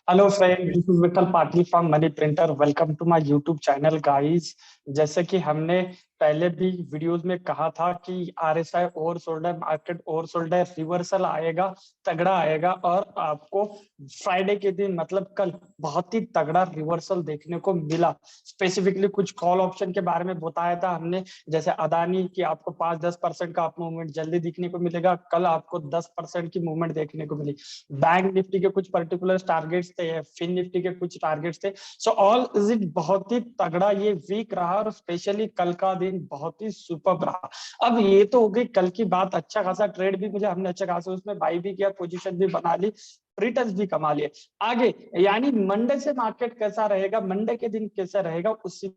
Hello friend, this is Vithal Patil from money printer. Welcome to my YouTube channel guys. जैसे कि हमने पहले भी वीडियोस में कहा था कि आरएसआई ओवरसोल्ड है, मार्केट ओवरसोल्ड है, रिवर्सल आएगा, तगड़ा आएगा और आपको फ्राइडे के दिन मतलब कल बहुत ही तगड़ा रिवर्सल देखने को मिला। स्पेसिफिकली कुछ कॉल ऑप्शन के बारे में बताया था हमने, जैसे अदानी की आपको 5-10% का आप मूवमेंट जल्दी दिखने को मिलेगा, कल आपको 10% की मूवमेंट देखने को मिली। बैंक निफ्टी के कुछ पर्टिकुलर टारगेट्स थे, फिन निफ्टी के कुछ टारगेट्स थे। सो ऑल इज इट बहुत ही तगड़ा ये वीक रहा और स्पेशली कल का दिन बहुत ही सुपर रहा। अब ये तो हो गई कल की बात। अच्छा खासा ट्रेड भी मिला, हमने अच्छा खासा उसमें बाई भी किया, पोजीशन भी बना ली, रिटर्न्स भी कमा लिए। आगे यानी मंडे से मार्केट कैसा रहेगा, मंडे के दिन कैसा रहेगा, उसी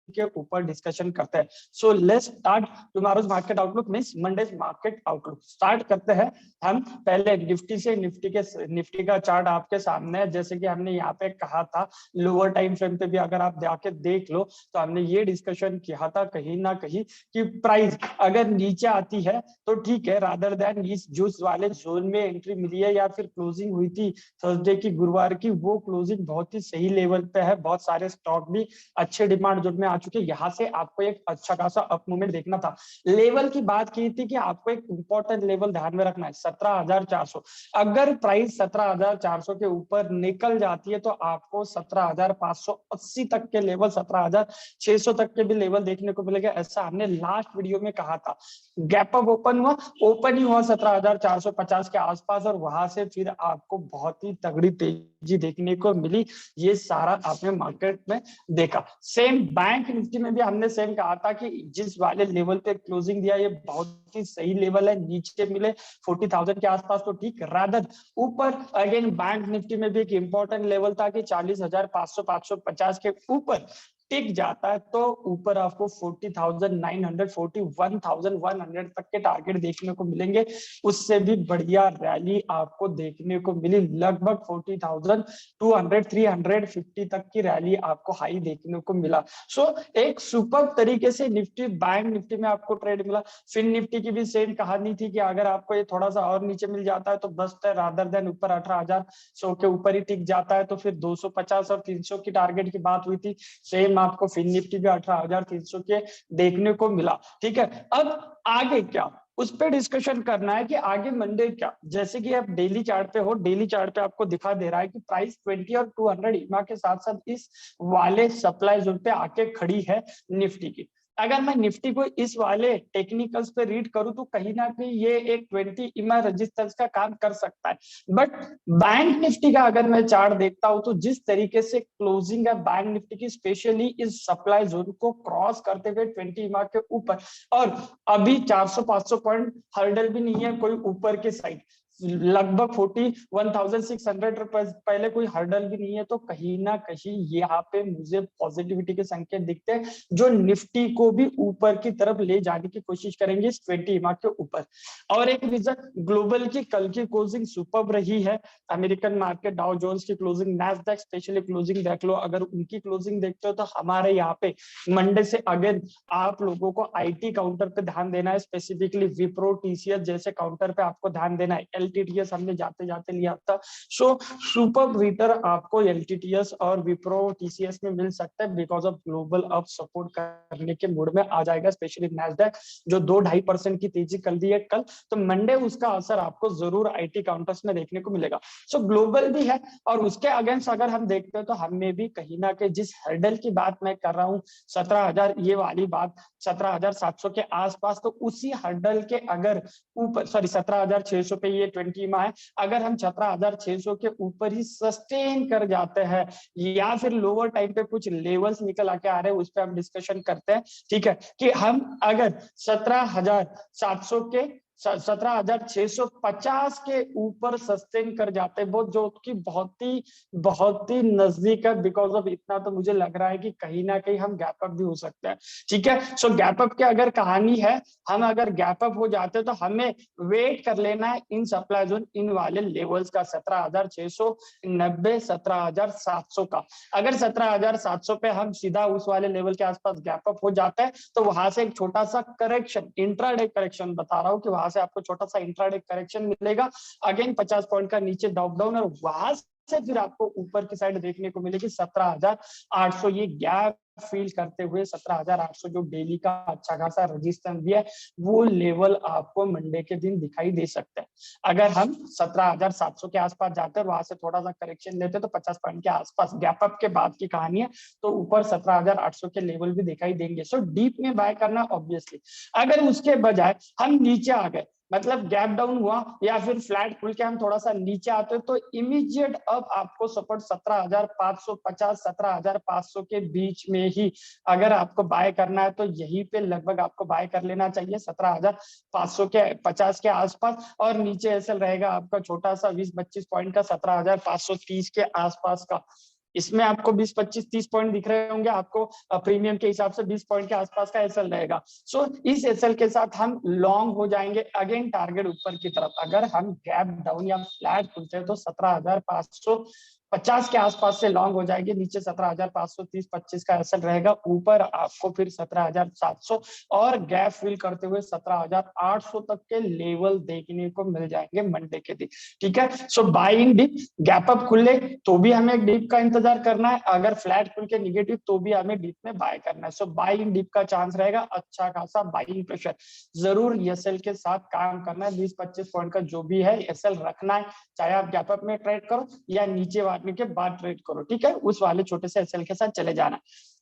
के ऊपर डिस्कशन करते हैं। So let's start tomorrow's market outlook means Mondays market outlook. Start करते हैं हम पहले निफ्टी से। निफ्टी का चार्ट आपके सामने है। जैसे कि हमने यहाँ पे कहा था, लोअर टाइम फ्रेम पे भी अगर आप जाके देख लो तो हमने ये डिस्कशन किया था कहीं ना कहीं कि प्राइस अगर नीचे आती है तो ठीक है, रादर देन इस जूस वाले जोन में एंट्री मिली है या फिर क्लोजिंग हुई थी थर्सडे की, गुरुवार की, वो क्लोजिंग बहुत ही सही लेवल पे है। बहुत सारे स्टॉक भी अच्छे डिमांड जोन में आ चुके हैं। यहाँ से आपको एक अच्छा खासा अप मूवमेंट देखना था। लेवल की बात की थी कि आपको एक इंपॉर्टेंट लेवल ध्यान में रखना है, 17,400। अगर प्राइस 17,400 के ऊपर निकल जाती है तो आपको 17,580 तक के लेवल, 17,600 तक के भी लेवल देखने को मिलेगा। ऐसा हमने लास्ट वीडियो में कहा था। गैप अप ओपन ही हुआ 17,450 के आसपास और वहां से फिर आपको बहुत ही तगड़ी तेजी देखने को मिली। ये सारा आपने मार्केट में देखा। सेम बैंक निफ्टी में भी हमने सेम कहा था कि जिस वाले लेवल पे क्लोजिंग दिया ये बहुत ही सही लेवल है, नीचे मिले 40,000 के आसपास तो ठीक, रादर ऊपर अगेन बैंक निफ्टी में भी एक इंपॉर्टेंट लेवल था कि 40,500 550 के ऊपर टिक जाता है तो ऊपर आपको 40,900 41,100 तक के टारगेट देखने को मिलेंगे। उससे भी बढ़िया रैली आपको देखने को मिली, लगभग 40,200 350 तक की रैली आपको हाई देखने को मिला। सो एक सुपर तरीके से निफ्टी बैंक निफ्टी में आपको ट्रेड मिला। फिन निफ्टी की भी सेम कहानी थी कि अगर आपको ये थोड़ा सा और नीचे मिल जाता है तो बस है, रादर देन ऊपर 18,100 के ऊपर ही टिक जाता है तो फिर 250 और 300 की टारगेट की बात हुई थी। सेम आपको फिन निफ्टी भी 18,300 के देखने को मिला। ठीक है, अब आगे क्या उस पर डिस्कशन करना है कि आगे मंडे क्या। जैसे कि आप डेली चार्ट पे हो, डेली चार्ट पे आपको दिखा दे रहा है कि प्राइस 20 और 200 ईमा के साथ साथ इस वाले सप्लाई जोन पे आके खड़ी है निफ्टी की। अगर मैं निफ्टी को इस वाले टेक्निकल्स पे रीड करूं तो कहीं ना कहीं ये एक 20 ईमा रेजिस्टेंस का काम कर सकता है। बट बैंक निफ्टी का अगर मैं चार्ट देखता हूं तो जिस तरीके से क्लोजिंग है बैंक निफ्टी की, स्पेशली इस सप्लाई जोन को क्रॉस करते हुए 20 ईमा के ऊपर, और अभी 400-500 पॉइंट हर्डल भी नहीं है कोई ऊपर के साइड, लगभग 41,600 पहले कोई हर्डल भी नहीं है, तो कहीं ना कहीं यहाँ पे मुझे पॉजिटिविटी के संकेत दिखते हैं जो निफ्टी को भी ऊपर की तरफ ले जाने की कोशिश करेंगे इस 20 ईमा के ऊपर। और एक रीजन ग्लोबल की कल की क्लोजिंग सुपर्ब रही है। अमेरिकन मार्केट डाउ जोन्स की क्लोजिंग, नैस्डैक स्पेशली क्लोजिंग देख लो, अगर उनकी क्लोजिंग देखते हो तो हमारे यहाँ पे मंडे से अगेन आप लोगों को आईटी काउंटर पे ध्यान देना है, स्पेसिफिकली विप्रो टीसीएस जैसे काउंटर पे आपको ध्यान देना है। एलटीटीएस हमने जाते जाते लिया था। सो सुपर रिटर्न आपको एलटीटीएस और विप्रो टीसीएस में मिल सकता है because of global up support करने के मूड में आ जाएगा, स्पेशली नैस्डैक जो 2-2.5% की तेजी कर दी है कल, तो मंडे उसका असर आपको जरूर आईटी काउंटर्स में देखने को मिलेगा। सो ग्लोबल भी है और उसके अगेंस्ट अगर हम देखते हैं तो हमें भी कहीं ना कहीं जिस हर्डल की बात मैं कर रहा हूँ 17,000, ये वाली बात 17,700 के आसपास, तो उसी हर्डल के अगर ऊपर, सॉरी 17,600 पे ये 20 में है, अगर हम 17,600 के ऊपर ही सस्टेन कर जाते हैं या फिर लोअर टाइम पे कुछ लेवल्स निकल आके आ रहे हैं, उस पर हम डिस्कशन करते हैं। ठीक है, कि हम अगर 17,700 के 17,650 के ऊपर सस्टेन कर जाते हैं, जो कि बहुत ही नजदीक है, बिकॉज ऑफ इतना तो मुझे लग रहा है कि कहीं ना कहीं हम गैप अप भी हो सकते हैं। ठीक है, सो गैप अप की अगर कहानी है, हम अगर गैप अप हो जाते हैं तो हमें वेट कर लेना है इन सप्लाई जोन, इन वाले लेवल्स का, 17,690 17,700 का। अगर 17,700 पे हम सीधा उस वाले लेवल के आसपास गैप अप हो जाता है तो वहां से एक छोटा सा करेक्शन, इंट्राडे करेक्शन बता रहा हूं कि वहां से आपको छोटा सा इंट्राडे करेक्शन मिलेगा, अगेन 50 पॉइंट का नीचे ड्रॉप डाउन, और वहां से फिर आपको ऊपर की साइड देखने को मिलेगी 17,800। ये गैप फील करते हुए 17,800 जो डेली का अच्छा खासा रजिस्टेंस भी है, वो लेवल आपको मंडे के दिन दिखाई दे सकता है। अगर हम 17,700 के आसपास जाते हैं, वहां से थोड़ा सा करेक्शन लेते हैं तो 50 पॉइंट के आसपास गैप अप के बाद की कहानी है, तो ऊपर 17,800 के लेवल भी दिखाई देंगे। सो डीप में बाय करना ऑब्वियसली। अगर उसके बजाय हम नीचे आ गए, मतलब गैप डाउन हुआ या फिर फ्लैट खुल के हम थोड़ा सा नीचे आते हैं, तो इमीडिएट अब आपको सपोर्ट 17,550 17,500 के बीच में ही अगर आपको बाय करना है, तो यहीं पे लगभग आपको बाय कर लेना चाहिए 17,500 के 50 के आसपास। और नीचे ऐसा रहेगा आपका छोटा सा 20-25 पॉइंट का 17,530 के आसपास का। इसमें आपको 20-25-30 पॉइंट दिख रहे होंगे आपको, प्रीमियम के हिसाब से 20 पॉइंट के आसपास का एसएल रहेगा। सो इस एसएल के साथ हम लॉन्ग हो जाएंगे। अगेन टारगेट ऊपर की तरफ, अगर हम गैप डाउन या फ्लैट खुलते हैं तो 17,550 के आसपास से लॉन्ग हो जाएगी। नीचे 17,530-25 का एसएल रहेगा, ऊपर आपको फिर 17,700 और गैप फिल करते हुए 17,800 तक के लेवल देखने को मिल जाएंगे मंडे के दिन। ठीक है, so buying dip, gap up खुले तो भी हमें एक डिप का इंतजार करना है, अगर फ्लैट खुल के निगेटिव तो भी हमें डिप में बाय करना है। सो बाइंग डिप का चांस रहेगा, अच्छा खासा बाइंग प्रेशर जरूर एसएल के साथ काम करना है। 20-25 पॉइंट का जो भी है एसएल रखना है, चाहे आप गैप अप में ट्रेड करो या नीचे वाटने के बाद ट्रेड करो। ठीक है, उस वाले छोटे से एसएल के साथ चले जाना।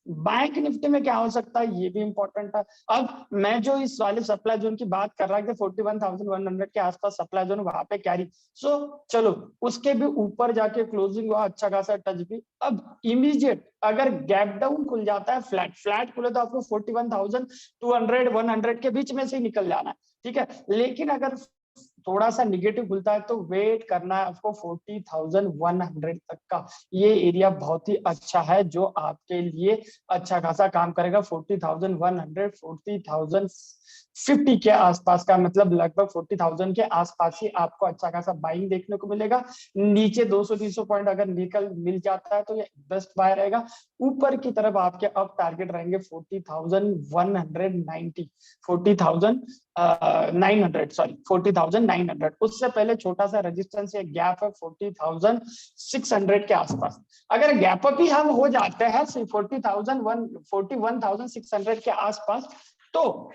बैंक निफ्टी में क्या हो सकता है, ये भी इंपॉर्टेंट है। अब मैं जो इस वाले सप्लाई जोन की बात कर रहा था, 41,100 के आसपास सप्लाई जोन, वहां पे कैरी। सो चलो उसके भी ऊपर जाके क्लोजिंग हुआ, अच्छा खासा टच भी। अब इमीडिएट अगर गैप डाउन खुल जाता है, फ्लैट खुले तो आपको 41,200 100 के बीच में से ही निकल जाना है। ठीक है, लेकिन अगर थोड़ा सा निगेटिव खुलता है तो वेट करना है आपको 40,100 तक का। ये एरिया बहुत ही अच्छा है जो आपके लिए अच्छा खासा काम करेगा। 40,100 40,050 के आसपास का, मतलब लगभग 40,000 के आसपास ही आपको अच्छा खासा बाइंग देखने को मिलेगा। नीचे 200-300 पॉइंट अगर मिल जाता है तो ये बेस्ट बाय रहेगा। ऊपर की तरफ आपके अब टारगेट रहेंगे 40,190 40,900। उससे पहले छोटा सा रेजिस्टेंस या गैप है 40,600 के आसपास। अगर गैप अप ही हम हो जाते हैं 41,600 के आसपास, तो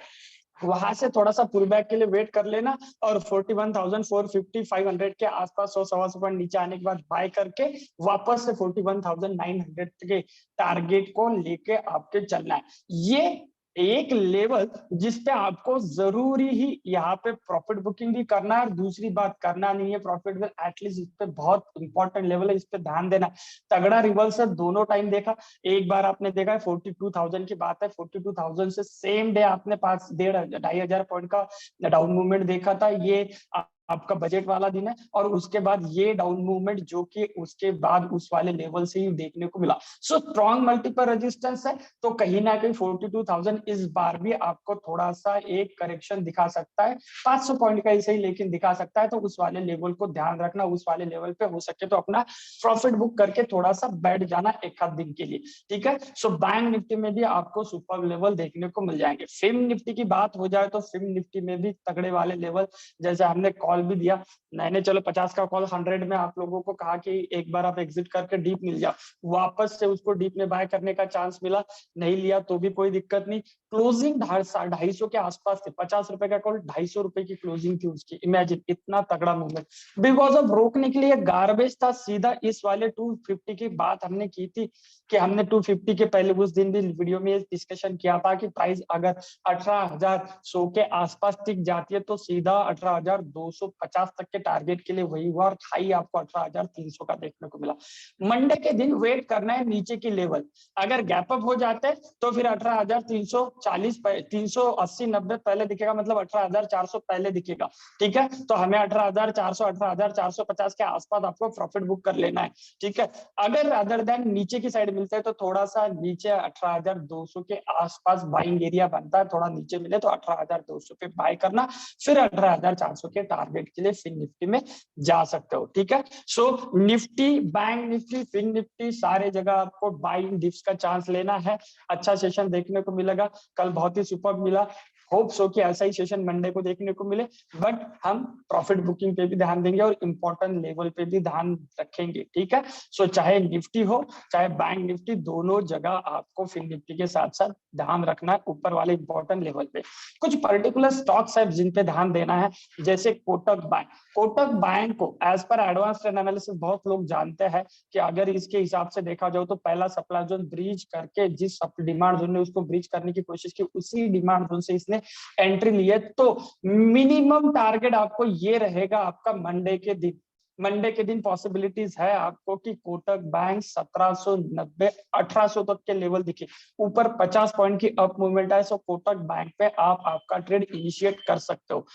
वहां से थोड़ा सा पुल बैक के लिए वेट कर लेना और 41,450-500 के आसपास 100-125 पॉइंट नीचे आने के बाद बाय करके वापस से 41,900 के टारगेट को लेके आपके चलना है। ये एक लेवल जिसपे आपको जरूरी ही यहाँ पे प्रॉफिट बुकिंग भी करना है, और दूसरी बात करना नहीं है प्रॉफिट में, एटलीस्ट इस पे बहुत इंपॉर्टेंट लेवल है, इस पे ध्यान देना। तगड़ा रिवर्स है, दोनों टाइम देखा। एक बार आपने देखा है 42,000 की बात है, 42,000 से सेम डे आपने 5-2,500 पॉइंट का डाउन मूवमेंट देखा था। ये आपका बजट वाला दिन है, और उसके बाद ये डाउन मूवमेंट जो कि उसके बाद उस वाले लेवल से ही देखने को मिला। सो स्ट्रॉन्ग मल्टीपल रेजिस्टेंस है, तो कहीं ना कहीं 42,000 इस बार भी आपको थोड़ा सा एक करेक्शन दिखा सकता है, 500 पॉइंट का ही सही लेकिन दिखा सकता है। तो उस वाले लेवल को ध्यान रखना, उस वाले लेवल पे हो सके तो अपना प्रॉफिट बुक करके थोड़ा सा बैठ जाना एक आध दिन के लिए। ठीक है, सो बैंक निफ्टी में भी आपको सुपर लेवल देखने को मिल जाएंगे। फिम निफ्टी की बात हो जाए तो फिम निफ्टी में भी तगड़े वाले लेवल, जैसे हमने कॉल भी दिया, मैंने चलो 50 का कॉल 100 में आप लोगों को कहा कि एक बार आप एग्जिट करके डीप मिल जाओ, वापस से उसको डीप में बाय करने का चांस मिला, नहीं लिया तो भी कोई दिक्कत नहीं। क्लोजिंग 250 के आसपास थे, 50 रुपए का कॉल 250 रुपए की क्लोजिंग थी उसकी। इमेजिन इतना तगड़ा मूवमेंट, बिकॉज ऑफ रोकने के लिए गार्बेज था सीधा। इस वाले 250 की बात हमने की थी कि हमने 250 के पहले उस दिन भी वीडियो में डिस्कशन किया था कि प्राइस अगर 18,100 के आसपास टिक जाती है तो सीधा 18,250 तक के टारगेट के लिए वही हुआ, और हाई आपको 18,300 का देखने को मिला। मंडे के दिन वेट करना है नीचे की लेवल, अगर गैप अप हो जाते हैं तो फिर 18,340 380-90 पहले दिखेगा, मतलब 18,400 पहले दिखेगा। ठीक है, तो हमें 18,400 18,450 के आसपास आपको प्रॉफिट बुक कर लेना है। ठीक है, अगर अदर देन नीचे की साइड मिलता है तो थोड़ा सा नीचे 18,200 के आसपास बाइंग एरिया बनता है, थोड़ा नीचे मिले तो 18,200 पे बाय करना, फिर 18,400 के टारगेट के लिए फिन निफ्टी में जा सकते हो। ठीक है, so Nifty, bank Nifty, fin Nifty, सारे जगह आपको बाइंग डिप्स का चांस लेना है। अच्छा सेशन देखने को मिलेगा, कल बहुत ही सुपर मिला। होप्स हो कि ऐसा ही सेशन मंडे को देखने को मिले, बट हम प्रॉफिट बुकिंग पे भी ध्यान देंगे और इंपॉर्टेंट लेवल पे भी ध्यान रखेंगे, ठीक है। सो चाहे निफ्टी हो चाहे बैंक निफ्टी, दोनों जगह आपको फिन निफ्टी के साथ साथ ध्यान रखना है ऊपर वाले इंपॉर्टेंट लेवल पे। कुछ पर्टिकुलर स्टॉक्स है जिन पे ध्यान देना है, जैसे कोटक बैंक। कोटक बैंक को एज पर एडवांस एनालिसिस बहुत लोग जानते हैं कि अगर इसके हिसाब से देखा जाए तो पहला सप्लाई जोन ब्रीच करके जिस डिमांड जोन ने उसको ब्रीच करने की कोशिश की, उसी डिमांड जोन से इसने एंट्री ली है। तो मिनिमम टारगेट आपको ये रहेगा आपका मंडे के दिन पॉसिबिलिटीज है आपको कि कोटक बैंक 1790 1800 तक के लेवल दिखे, ऊपर 50 पॉइंट की अप मूवमेंट है। सो कोटक बैंक पे आप आपका ट्रेड इनिशिएट कर सकते हो।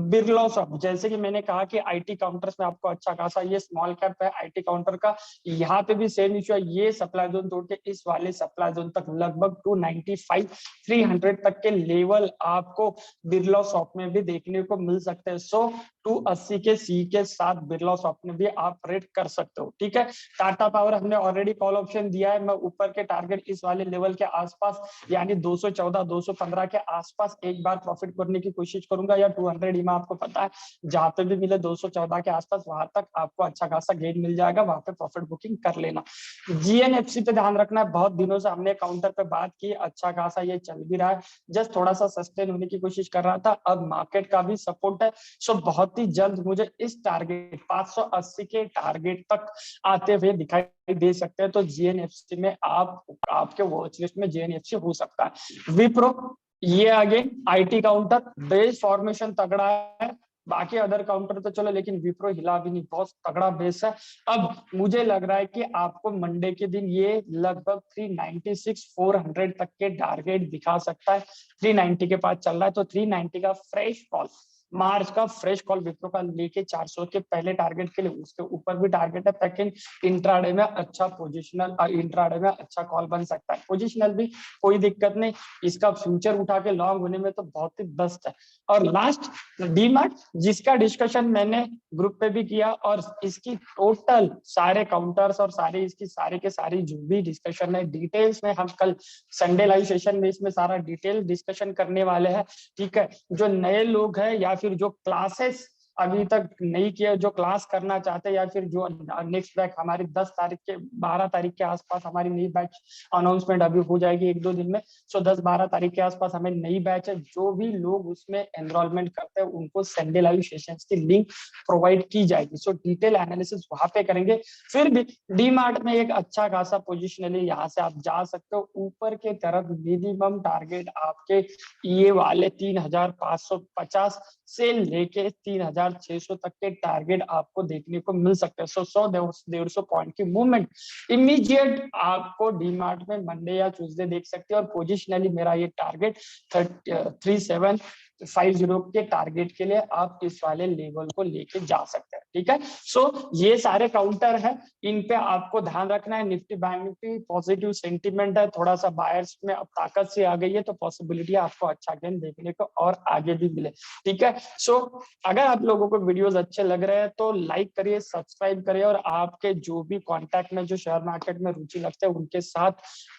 बिरलासॉफ्ट, जैसे कि मैंने कहा कि आईटी काउंटर्स में आपको अच्छा खासा ये स्मॉल कैप है आईटी काउंटर का, यहाँ पे भी सेम इशू है। ये सप्लाई जोन तोड़ के इस वाले सप्लाई जोन तक लगभग 295 300 तक के लेवल आपको बिरलासॉफ्ट में भी देखने को मिल सकते हैं। सो 280 के सी के साथ बिरलासॉफ्ट में भी आप ट्रेड कर सकते हो, ठीक है। टाटा पावर हमने ऑलरेडी कॉल ऑप्शन दिया है, मैं ऊपर के टारगेट इस वाले लेवल के आसपास यानी 214 215 के आसपास एक बार प्रॉफिट करने की कोशिश करूंगा, या 200 ईमा आपको पता है जहां पे भी मिले 214 के आसपास वहां तक आपको अच्छा खासा गेन मिल जाएगा, वहां पे प्रॉफिट बुकिंग कर लेना। जीएनएफसी पे ध्यान रखना है, बहुत दिनों से हमने काउंटर पे बात की, अच्छा खासा ये चल भी रहा है, जस्ट थोड़ा सा सस्टेन होने की कोशिश कर रहा था, अब मार्केट का भी सपोर्ट है। सो बहुत ही जल्द मुझे इस टारगेट 580 के टारगेट तक आते हुए दिखाई दे सकते हैं। तो जीएनएफसी में आपके वॉच लिस्ट में जीएनएफसी हो सकता है। विप्रो, ये again IT counter, base formation तगड़ा है, बाकी अदर काउंटर तो चलो, लेकिन विप्रो हिला भी नहीं, बहुत तगड़ा बेस है। अब मुझे लग रहा है कि आपको मंडे के दिन ये लगभग 396 400 तक के टारगेट दिखा सकता है। 390 के पास चल रहा है, तो 390 का फ्रेश कॉल, मार्च का फ्रेश कॉल विप्रो का लेके 400 के पहले टारगेट के लिए, उसके ऊपर भी टारगेट है। सेकंड इंट्राडे में अच्छा पोजिशनल, इंट्राडे में अच्छा कॉल बन सकता है। पोजिशनल भी कोई दिक्कत नहीं, इसका फ्यूचर उठा के लॉन्ग होने में तो बहुत ही बेस्ट है। और लास्ट डीमार्ट, जिसका डिस्कशन मैंने ग्रुप पे भी किया, और इसकी टोटल सारे काउंटर्स और सारे इसकी सारे के सारी जो भी डिस्कशन है डिटेल्स में, हम कल संडे लाइव सेशन में इसमें सारा डिटेल डिस्कशन करने वाले हैं, ठीक है। जो नए लोग हैं या फिर जो क्लासेस अभी तक नहीं किया, जो क्लास करना चाहते हैं, या फिर जो नेक्स्ट बैच हमारी 10 तारीख के 12 तारीख के आसपास हमारी नई बैच अनाउंसमेंट अभी हो जाएगी 1-2 दिन में। सो 10-12 तारीख के आसपास हमें नई बैच है, जो भी लोग उसमें एनरोलमेंट करते हैं उनको संडे लाइव सेशंस की लिंक प्रोवाइड की जाएगी। सो डिटेल एनालिसिस वहां पे करेंगे। फिर भी डी मार्ट में एक अच्छा खासा पोजिशनली यहाँ से आप जा सकते हो, ऊपर के तरफ मिनिमम टारगेट आपके ये वाले 3550 से लेके 3600 तक के टारगेट आपको देखने को मिल सकते हैं। सो 100-150 पॉइंट की मूवमेंट इमीडिएट आपको डीमार्ट में मंडे या ट्यूसडे देख सकते हैं। और पोजिशनली मेरा ये टारगेट 3750 के टारगेट के लिए आप इस वाले लेवल को लेके जा सकते हैं, ठीक है। सो ये सारे काउंटर है, इन पे आपको ध्यान रखना है। Nifty bank Nifty positive sentiment है, थोड़ा सा बायर्स में अब ताकत से आ गई है, तो पॉसिबिलिटी आपको अच्छा गेन देखने को और आगे भी मिले, ठीक है। सो अगर आप लोगों को वीडियोस अच्छे लग रहे हैं तो लाइक करिए, सब्सक्राइब करिए, और आपके जो भी कांटेक्ट में जो शेयर मार्केट में रुचि रखते हैं उनके साथ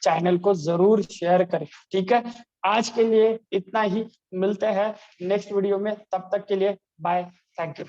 चैनल को जरूर शेयर करें, ठीक है। आज के लिए इतना ही, मिलते हैं नेक्स्ट वीडियो में, तब तक के लिए बाय, थैंक यू।